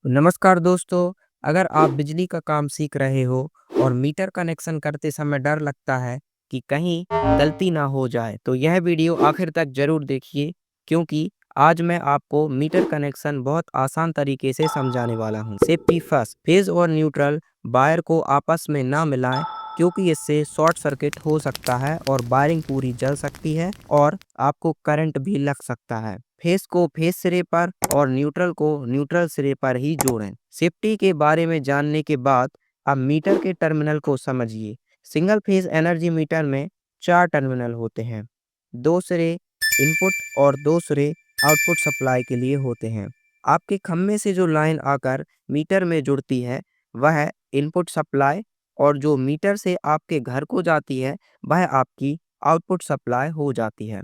नमस्कार दोस्तों। अगर आप बिजली का काम सीख रहे हो और मीटर कनेक्शन करते समय डर लगता है कि कहीं गलती ना हो जाए, तो यह वीडियो आखिर तक जरूर देखिए, क्योंकि आज मैं आपको मीटर कनेक्शन बहुत आसान तरीके से समझाने वाला हूँ। सेफ्टी फर्स्ट, फेज और न्यूट्रल वायर को आपस में ना मिलाएं, क्योंकि इससे शॉर्ट सर्किट हो सकता है और वायरिंग पूरी जल सकती है और आपको करंट भी लग सकता है। फेस को फेस सिरे पर और न्यूट्रल को न्यूट्रल सिरे पर ही जोड़ें। सेफ्टी के बारे में जानने के बाद अब मीटर के टर्मिनल को समझिए। सिंगल फेज एनर्जी मीटर में 4 टर्मिनल होते हैं। 2 सिरे इनपुट और 2 सिरे आउटपुट सप्लाई के लिए होते हैं। आपके खम्भे से जो लाइन आकर मीटर में जुड़ती है वह इनपुट सप्लाई, और जो मीटर से आपके घर को जाती है वह आपकी आउटपुट सप्लाई हो जाती है।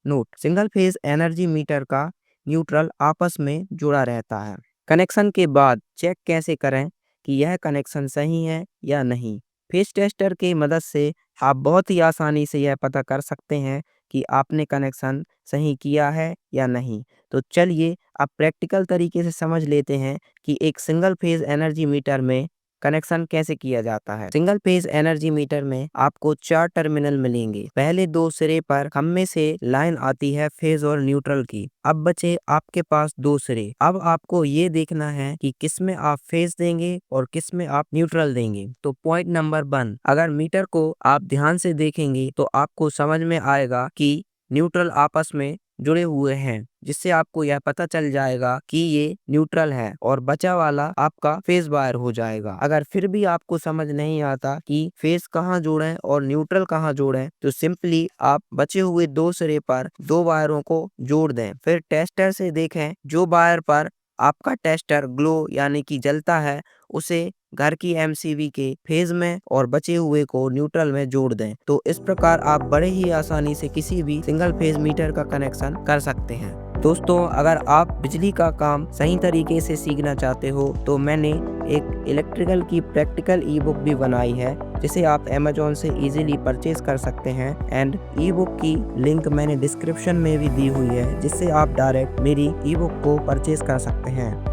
Note, single phase energy meter का न्यूट्रल आपस में जुड़ा रहता है। कनेक्शन के बाद चेक कैसे करें कि यह कनेक्शन सही है या नहीं। फेज टेस्टर की मदद से आप बहुत ही आसानी से यह पता कर सकते हैं कि आपने कनेक्शन सही किया है या नहीं। तो चलिए अब प्रैक्टिकल तरीके से समझ लेते हैं कि एक सिंगल फेज एनर्जी मीटर में कनेक्शन कैसे किया जाता है। सिंगल फेज एनर्जी मीटर में आपको 4 टर्मिनल मिलेंगे। पहले 2 सिरे पर खम्भे से लाइन आती है फेज और न्यूट्रल की। अब बचे आपके पास 2 सिरे। अब आपको ये देखना है कि किस में आप फेज देंगे और किस में आप न्यूट्रल देंगे। तो पॉइंट नंबर 1, अगर मीटर को आप ध्यान से देखेंगे तो आपको समझ में आएगा कि न्यूट्रल आपस में जुड़े हुए हैं, जिससे आपको यह पता चल जाएगा कि ये न्यूट्रल है और बचा वाला आपका फेज वायर हो जाएगा। अगर फिर भी आपको समझ नहीं आता कि फेज कहाँ जोड़ें और न्यूट्रल कहाँ जोड़ें, तो सिंपली आप बचे हुए 2 सिरे पर 2 वायरों को जोड़ दें। फिर टेस्टर से देखें, जो वायर पर आपका टेस्टर ग्लो यानी कि जलता है उसे घर की एमसीबी के फेज में और बचे हुए को न्यूट्रल में जोड़ दें। तो इस प्रकार आप बड़े ही आसानी से किसी भी सिंगल फेज मीटर का कनेक्शन कर सकते हैं। दोस्तों, अगर आप बिजली का काम सही तरीके से सीखना चाहते हो तो मैंने एक इलेक्ट्रिकल की प्रैक्टिकल ई बुक भी बनाई है, जिसे आप अमेज़न से इजीली परचेज कर सकते हैं। एंड ई बुक की लिंक मैंने डिस्क्रिप्शन में भी दी हुई है, जिससे आप डायरेक्ट मेरी ई बुक को परचेज कर सकते हैं।